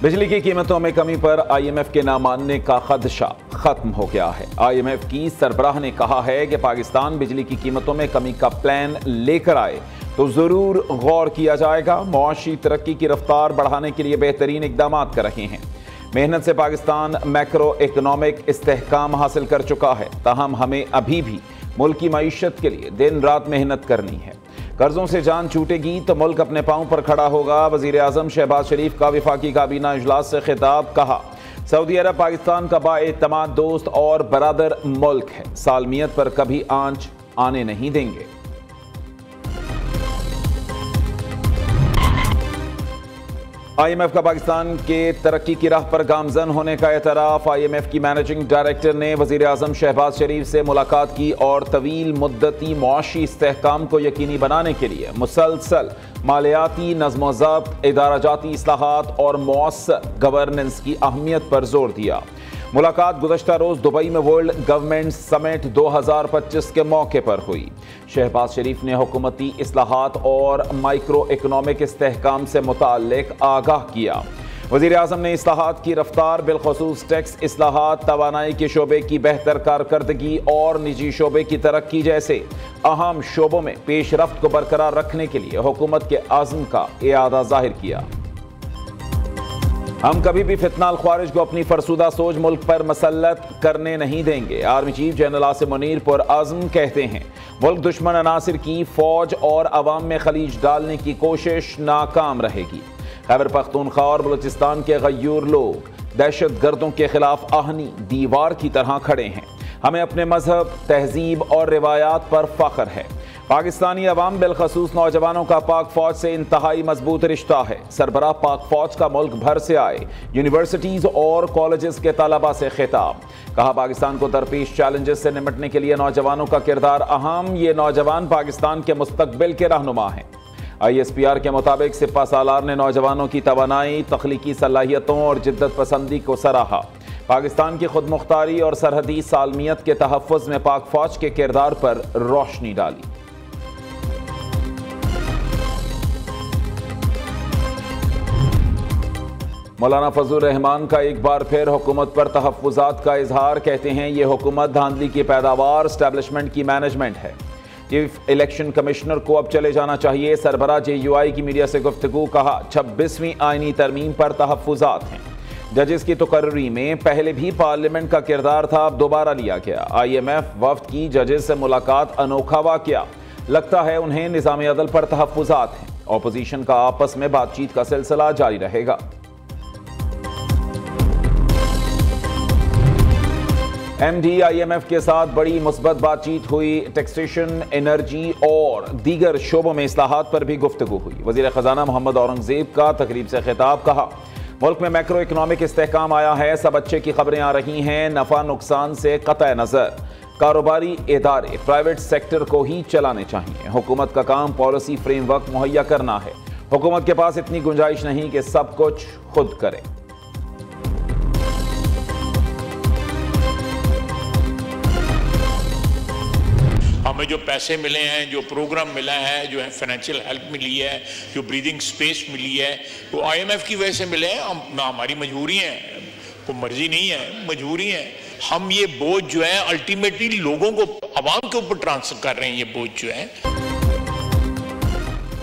बिजली की कीमतों में कमी पर आईएमएफ के ना मानने का खदशा खत्म हो गया है। आईएमएफ की सरबराह ने कहा है कि पाकिस्तान बिजली की कीमतों में कमी का प्लान लेकर आए तो जरूर गौर किया जाएगा। मुआशी तरक्की की रफ्तार बढ़ाने के लिए बेहतरीन इकदाम कर रहे हैं। मेहनत से पाकिस्तान मैक्रो इकोनॉमिक इस्तेहकाम हासिल कर चुका है, ताहम हमें अभी भी मुल्क की मईशत के लिए दिन रात मेहनत करनी है। कर्जों से जान छूटेगी तो मुल्क अपने पांव पर खड़ा होगा। वजीर आजम शहबाज शरीफ का वफाकी काबीना इजलास से खिताब। कहा, सऊदी अरब पाकिस्तान का बाएतमाद दोस्त और बरादर मुल्क है, सालमियत पर कभी आंच आने नहीं देंगे। आईएमएफ का पाकिस्तान के तरक्की की राह पर गामजन होने का एतराफ। आईएमएफ की मैनेजिंग डायरेक्टर ने वजीर आजम शहबाज शरीफ से मुलाकात की और तवील मुद्दती मुआशी इस्तेहकाम को यकीनी बनाने के लिए मुसलसल मालियाती नज़्म-ओ-ज़ब्त, इदारा-जाती इस्लाहात और मौसर गवर्नेंस की अहमियत पर जोर दिया। मुलाकात गुज़श्ता रोज़ दुबई में वर्ल्ड गवर्नमेंट समिट 2025 के मौके पर हुई। शहबाज शरीफ ने हुकूमती इस्लाहात और माइक्रो इकोनॉमिक इस्तेहकाम से मुताल्लिक आगाह किया। वज़ीर आज़म ने इस्लाहात की रफ्तार, बिलखसूस टैक्स इस्लाहात, तवानाई के शोबे की बेहतर कारकर्दगी और निजी शोबे की तरक्की जैसे अहम शोबों में पेशरफ्त को बरकरार रखने के लिए हुकूमत के आज़म का इरादा जाहिर किया। हम कभी भी फितनाल ख्वारिज को अपनी फरसुदा सोच मुल्क पर मसल्लत करने नहीं देंगे। Army chief general Asim Munir पुरअज़्म कहते हैं, मुल्क दुश्मन अनासिर की फौज और अवाम में खलीज डालने की कोशिश नाकाम रहेगी। खैबर पख्तूनख्वा और बलूचिस्तान के गयूर लोग दहशत गर्दों के खिलाफ आहनी दीवार की तरह खड़े हैं। हमें अपने मजहब, तहजीब और रिवायात पर फख्र है। पाकिस्तानी अवाम बिलखसूस नौजवानों का पाक फौज से इंतहाई मजबूत रिश्ता है। सरबराह पाक फौज का मुल्क भर से आए यूनिवर्सिटीज और कॉलेजेस के तलबा से खिताब। कहा, पाकिस्तान को दरपेश चैलेंजेस से निपटने के लिए नौजवानों का किरदार अहम। ये नौजवान पाकिस्तान के मुस्तकबिल के रहनुमा हैं। ISPR के मुताबिक सिपा सालार ने नौजवानों की तवानाई, तख्लीकी सलाहियतों और जिद्दत पसंदी को सराहा। पाकिस्तान की खुद मुख्तारी और सरहदी सालमियत के तहफ़्फ़ुज़ में पाक फौज के किरदार पर रोशनी डाली। मौलाना फजलुर रहमान का एक बार फिर हुकूमत पर तहफ़्फ़ुज़ात का इजहार। कहते हैं, ये हुकूमत धांधली की पैदावार, एस्टैब्लिशमेंट की मैनेजमेंट है। चीफ इलेक्शन कमिश्नर को अब चले जाना चाहिए। सरबराह JUI की मीडिया से गुफ्तगू। कहा, 26वीं आईनी तरमीम पर तहफ़्फ़ुज़ात हैं। जजेस की तकर्री में पहले भी पार्लियामेंट का किरदार था, अब दोबारा लिया गया। IMF वफ्द की जजेस से मुलाकात अनोखा वाक़या। लगता है उन्हें निज़ाम अदल पर तहफ़्फ़ुज़ात हैं। अपोजिशन का आपस में बातचीत का सिलसिला जारी रहेगा। MD IMF के साथ बड़ी मुस्बत बातचीत हुई। टैक्सेशन, एनर्जी और दीगर शोबों में इस्लाहात पर भी गुफ्तगू हुई। वज़ीर ख़जाना मोहम्मद औरंगज़ेब का तकरीब से खिताब। कहा, मुल्क में मैक्रो इकोनॉमिक इस्तेहकाम आया है, सब अच्छे की खबरें आ रही हैं। नफ़ा नुकसान से क़तअ नज़र कारोबारी इदारे प्राइवेट सेक्टर को ही चलाने चाहिए। हुकूमत का काम पॉलिसी फ्रेमवर्क मुहैया करना है। हुकूमत के पास इतनी गुंजाइश नहीं कि सब कुछ खुद करे। हमें जो पैसे मिले हैं, जो प्रोग्राम मिला है, जो फाइनेंशियल हेल्प मिली है, जो ब्रीदिंग स्पेस मिली है, वो IMF की वजह से मिले हैं। हमारी मजबूरी है, कोई मर्जी नहीं है, मजबूरी है। हम ये बोझ जो है अल्टीमेटली लोगों को, आवाम के ऊपर ट्रांसफर कर रहे हैं। ये बोझ जो है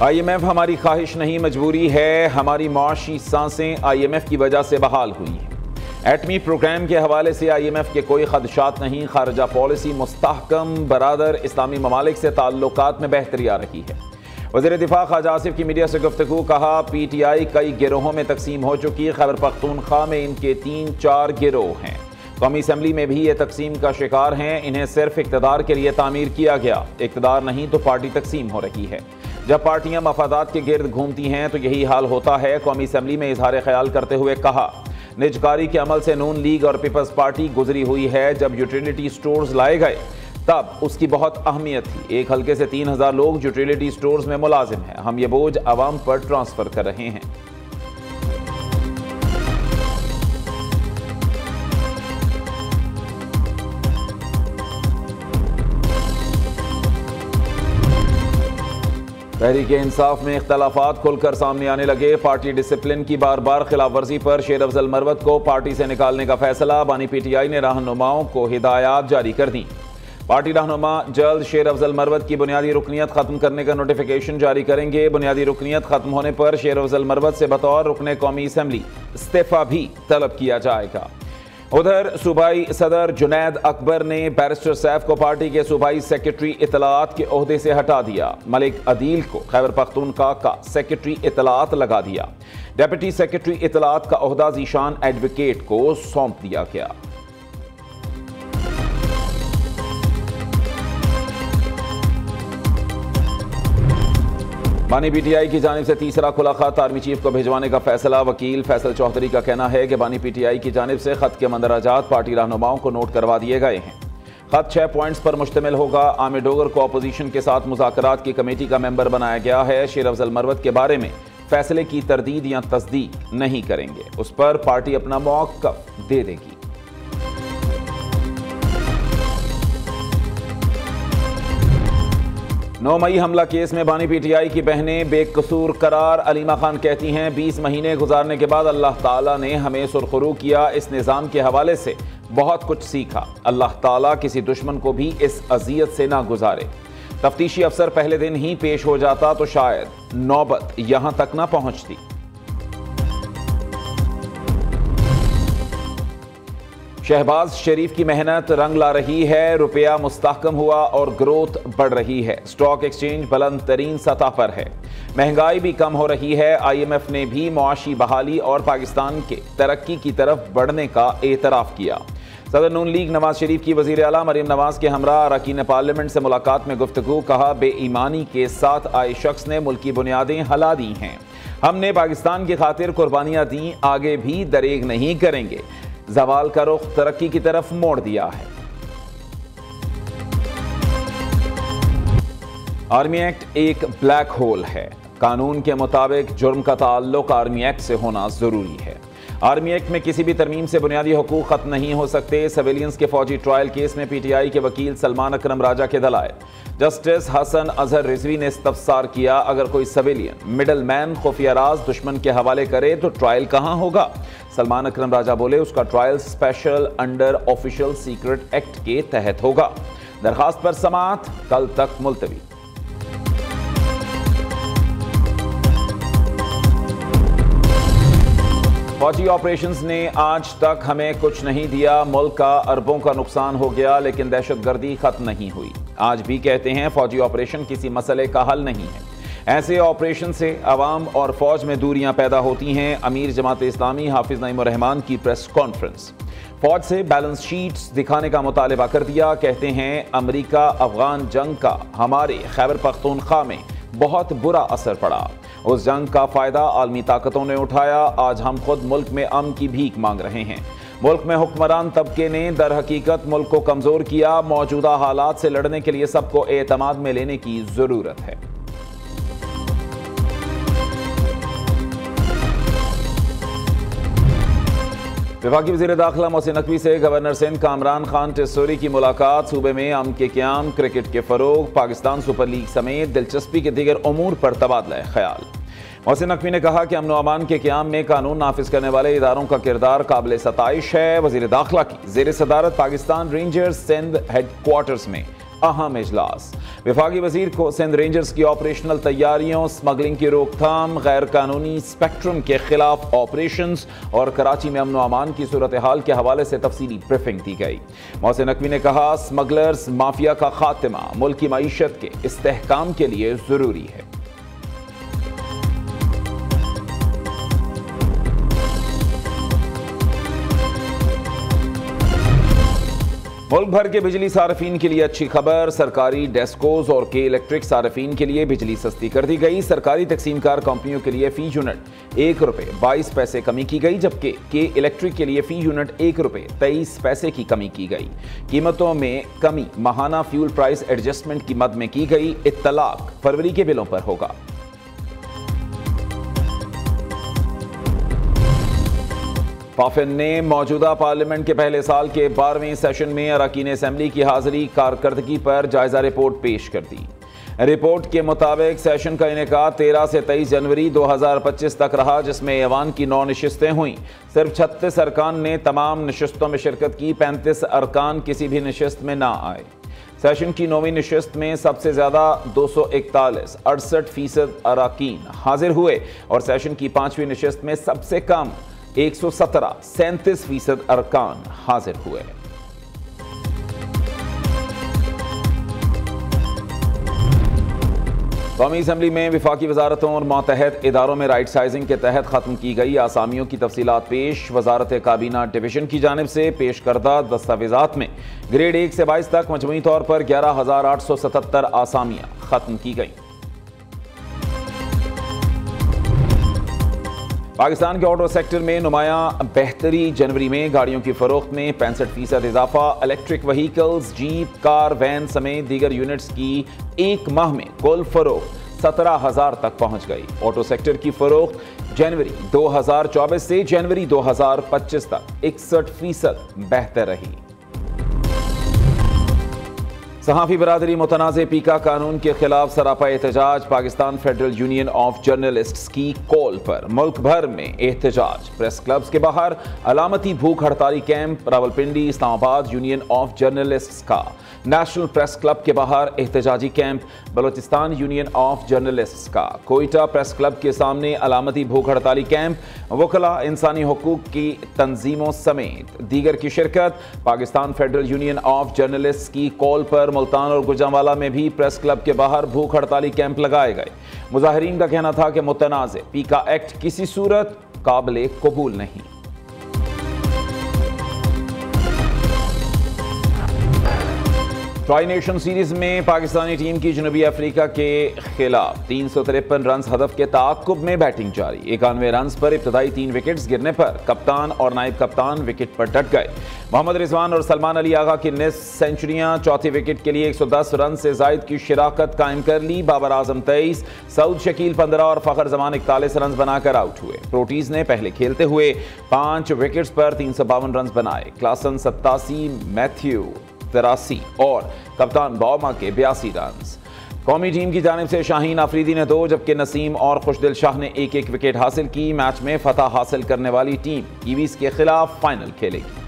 IMF हमारी ख्वाहिश नहीं, मजबूरी है। हमारी मुआशी सांसें IMF की वजह से बहाल हुई हैं। एटमी प्रोग्राम के हवाले से IMF के कोई खदशात नहीं। खारजा पॉलिसी मुस्तहकम, बरादर इस्लामी ममालिक से ताल्लुकात में बेहतरी आ रही है। वज़ीर दिफा ख्वाजा आसिफ की मीडिया से गुफ्तगू। कहा, PTI कई गिरोहों में तकसीम हो चुकी है। खैबर पख्तूनख्वा में इनके 3-4 गिरोह हैं। कौमी असम्बली में भी ये तकसीम का शिकार हैं। इन्हें सिर्फ इक़्तिदार के लिए तामीर किया गया, इक़्तिदार नहीं तो पार्टी तकसीम हो रही है। जब पार्टियां मफादात के गिर्द घूमती हैं तो यही हाल होता है। कौमी असम्बली में इजहार ख्याल करते हुए कहा, निजकारी के अमल से नून लीग और पीपल्स पार्टी गुजरी हुई है। जब यूटिलिटी स्टोर्स लाए गए तब उसकी बहुत अहमियत थी। एक हल्के से 3000 लोग यूटिलिटी स्टोर्स में मुलाजिम हैं। हम ये बोझ आवाम पर ट्रांसफर कर रहे हैं। तहरीक इंसाफ में इख्तलाफात खुलकर सामने आने लगे। पार्टी डिसिप्लिन की बार बार खिलाफ वर्जी पर शेर अफजल मरवत को पार्टी से निकालने का फैसला। बानी पीटीआई ने रहनुमाओं को हिदायत जारी कर दी। पार्टी रहनुमा जल्द शेर अफजल मरवत की बुनियादी रुकनियत खत्म करने का नोटिफिकेशन जारी करेंगे। बुनियादी रुकनियत खत्म होने पर शेर अफजल मरवत से बतौर रुकने कौमी असम्बली इस्तीफा भी तलब किया जाएगा। उधर सूबाई सदर जुनैद अकबर ने बैरिस्टर सैफ को पार्टी के सूबाई सेक्रेटरी इतलात के ओहदे से हटा दिया। मलिक अदील को खैबर पख्तूनख्वा का सेक्रेटरी इतलात लगा दिया। डेप्यूटी सेक्रेटरी इतलात का ओहदा जीशान एडवोकेट को सौंप दिया गया। बानी पीटीआई की जानिब से तीसरा खुला खत आर्मी चीफ को भिजवाने का फैसला। वकील फैसल चौधरी का कहना है कि बानी पीटीआई की जानिब से खत के मंदराजात पार्टी रहनुमाओं को नोट करवा दिए गए हैं। खत 6 पॉइंट्स पर मुश्तमिल होगा। आमिर डोगर को अपोजिशन के साथ मुज़ाकरात की कमेटी का मेंबर बनाया गया है। शेर अफजल मरवत के बारे में फैसले की तरदीद या तस्दीक नहीं करेंगे, उस पर पार्टी अपना मौक़िफ़ दे देगी। 9 मई हमला केस में बानी पीटीआई की बहनें बेकसूर करार। अलीमा खान कहती हैं 20 महीने गुजारने के बाद अल्लाह ताला ने हमें सुरखरू किया। इस निज़ाम के हवाले से बहुत कुछ सीखा। अल्लाह ताला किसी दुश्मन को भी इस अजियत से ना गुजारे। तफ्तीशी अफसर पहले दिन ही पेश हो जाता तो शायद नौबत यहां तक ना पहुंचती। शहबाज शरीफ की मेहनत रंग ला रही है। रुपया मुस्तहकम हुआ और ग्रोथ बढ़ रही है। स्टॉक एक्सचेंज बुलंद तरीन सतह पर है। महंगाई भी कम हो रही है। IMF ने भी मुआशी बहाली और पाकिस्तान के तरक्की की तरफ बढ़ने का एतराफ़ किया। सदर नून लीग नवाज शरीफ की वज़ीर आला मरीम नवाज के हमरा अरकान पार्लियामेंट से मुलाकात में गुफ्तगू। कहा, बेईमानी के साथ आए शख्स ने मुल्क की बुनियादें हिला दी हैं। हमने पाकिस्तान की खातिर कुर्बानियां दी, आगे भी दरेग नहीं करेंगे। जवाल का रुख तरक्की की तरफ मोड़ दिया है। आर्मी एक्ट एक ब्लैक होल है। कानून के मुताबिक जुर्म का ताल्लुक आर्मी एक्ट से होना जरूरी है। आर्मी एक्ट में किसी भी तरमीम से बुनियादी हुकूक खत्म नहीं हो सकते। सिविलियंस के फौजी ट्रायल केस में पीटीआई के वकील सलमान अकरम राजा के दलाइल। जस्टिस हसन अजहर रिजवी ने इस्तफसार किया, अगर कोई सिविलियन मिडल मैन खुफिया राज दुश्मन के हवाले करे तो ट्रायल कहां होगा। सलमान अकरम राजा बोले, उसका trial special under official secret act के तहत होगा। दरखास्त पर समाअत कल तक मुलतवी। फौजी ऑपरेशंस ने आज तक हमें कुछ नहीं दिया। मुल्क का अरबों का नुकसान हो गया, लेकिन दहशतगर्दी खत्म नहीं हुई। आज भी कहते हैं फौजी ऑपरेशन किसी मसले का हल नहीं है। ऐसे ऑपरेशन से अवाम और फौज में दूरियां पैदा होती हैं। अमीर जमात इस्लामी हाफिज नईम रहमान की प्रेस कॉन्फ्रेंस। फौज से बैलेंस शीट्स दिखाने का मुतालबा कर दिया। कहते हैं अमेरिका अफगान जंग का हमारे खैबर पख्तूनख्वा में बहुत बुरा असर पड़ा। उस जंग का फायदा आलमी ताकतों ने उठाया। आज हम खुद मुल्क में अमन की भीख मांग रहे हैं। मुल्क में हुक्मरान तबके ने दर हकीकत मुल्क को कमजोर किया। मौजूदा हालात से लड़ने के लिए सबको एतमाद में लेने की जरूरत है। विभागी वज़ीर दाखिला मोहसिन नकवी से गवर्नर सिंध कामरान खान टेस्टोरी की मुलाकात। सूबे में अमन के क़याम, क्रिकेट के फ़रोग, पाकिस्तान सुपर लीग समेत दिलचस्पी के दीगर उमूर पर तबादला ख्याल। मोहसिन नकवी ने कहा कि अमन व अमान के क़याम में कानून नाफिज करने वाले इदारों का किरदार काबिल सताइश है। वज़ीर दाखिला की ज़ेर सदारत पाकिस्तान रेंजर्स सिंध हेडक्वार्टर्स में अहम इजलास। विभागी वजीर को सिंध रेंजर्स की ऑपरेशनल तैयारियों, स्मगलिंग की रोकथाम, गैर कानूनी स्पेक्ट्रम के खिलाफ ऑपरेशंस और कराची में अमन व अमान की सूरत हाल के हवाले से तफसीली ब्रीफिंग दी गई। मोहसिन नकवी ने कहा, स्मगलर्स माफिया का खात्मा मुल्क की मईशत के इस्तेहकाम के लिए जरूरी है। मुल्क भर के बिजली सार्फिन के लिए अच्छी खबर। सरकारी डेस्कोज और के इलेक्ट्रिक सार्फिन के लिए बिजली सस्ती कर दी गई। सरकारी तकसीमकार कंपनियों के लिए फी यूनिट 1 रुपये 22 पैसे कमी की गई, जबकि के इलेक्ट्रिक के लिए फी यूनिट 1 रुपये 23 पैसे की कमी की गई। कीमतों में कमी माहाना फ्यूल प्राइस एडजस्टमेंट की मद में की गई। इत्तलाक फरवरी के बिलों पर होगा। पाफिन ने मौजूदा पार्लियामेंट के पहले साल के 12वें सेशन में अरकान असेंबली की हाजिरी कारकर्दगी पर जायजा रिपोर्ट पेश कर दी। रिपोर्ट के मुताबिक सेशन का इनेकाद 13 से 23 जनवरी 2025 तक रहा, जिसमें ऐवान की 9 नशिस्तें हुई। सिर्फ 36 अरकान ने तमाम नशिस्तों में शिरकत की, 35 अरकान किसी भी नशिस्त में ना आए। सेशन की 9वीं नशिस्त में सबसे ज्यादा 241 68% अरकान हाजिर हुए और सेशन की 5वीं नशिस्त में सबसे कम 117 37% अरकान हाजिर हुए। कौमी असम्बली में विफाकी वजारतों और मातहत इदारों में राइट साइजिंग के तहत खत्म की गई आसामियों की तफसीलात पेश। वजारत काबीना डिवीजन की जानिब से पेश करदा दस्तावेजात में ग्रेड 1 से 22 तक मजमूई तौर पर 11,877 आसामियां खत्म की गई। पाकिस्तान के ऑटो सेक्टर में नुमायां बेहतरी। जनवरी में गाड़ियों की फरोख्त में 65% इजाफा। Electric vehicles, jeep, car, van समेत दीगर यूनिट्स की एक माह में कुल फरोख्त 17,000 तक पहुंच गई। ऑटो सेक्टर की फरोख्त जनवरी 2024 से जनवरी 2025 तक 61% बेहतर रही। सहाफ़ी बरादरी मुतनाज़े पीका कानून के खिलाफ सरापा एहतजाज। Pakistan federal union of journalists की कॉल पर मुल्क भर में एहतजाज। प्रेस क्लब्स के बाहर अलामती भूख हड़ताली कैंप। Rawalpindi, Islamabad union of journalists का नेशनल प्रेस क्लब के बाहर एहतजाजी कैंप। बलोचिस्तान यूनियन ऑफ जर्नलिस्ट्स का कोयटा प्रेस क्लब के सामने अलामती भूख हड़ताली कैंप। वकला, इंसानी हकूक की तंजीमों समेत दीगर की शिरकत। Pakistan federal union of journalists की कॉल पर मुल्तान और गुजरांवाला में भी प्रेस क्लब के बाहर भूख हड़ताली कैंप लगाए गए। मुजाहिरीन का कहना था कि मुतनाज़े पीका एक्ट किसी सूरत काबिल कबूल नहीं। ट्राई नेशन सीरीज में पाकिस्तानी टीम की जनूबी अफ्रीका के खिलाफ 353 रन हदफ के ताक़ुब में बैटिंग जारी। 91 रन पर इब्तदाई 3 विकेट्स गिरने पर कप्तान और नायब कप्तान विकेट पर डट गए। मोहम्मद रिजवान और सलमान अली आगा की निस्फ सेंचुरियां। चौथे विकेट के लिए 110 रन से जायद की शिराकत कायम कर ली। बाबर आजम 23, सऊद शकील 15 और फखर जमान 41 रन बनाकर आउट हुए। प्रोटीज ने पहले खेलते हुए 5 विकेट्स पर 352 रन बनाए। क्लासन 87, मैथ्यू 83 और कप्तान बौमा के 82 रन। कौमी टीम की जानिब से शाहीन आफरीदी ने 2 जबकि नसीम और खुशदिल शाह ने 1-1 विकेट हासिल की। मैच में फतह हासिल करने वाली टीम कीवीज के खिलाफ फाइनल खेलेगी।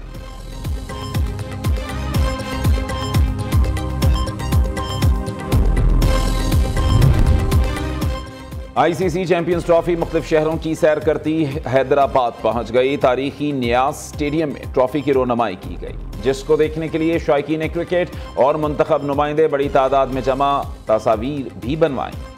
आईसीसी चैंपियंस ट्रॉफी मुख्तलिफ शहरों की सैर करती हैदराबाद पहुंच गई। तारीखी नियाज स्टेडियम में ट्रॉफी की रोनमाई की गई, जिसको देखने के लिए शायकीन क्रिकेट और मुंतखब नुमाइंदे बड़ी तादाद में जमा, तस्वीर भी बनवाई।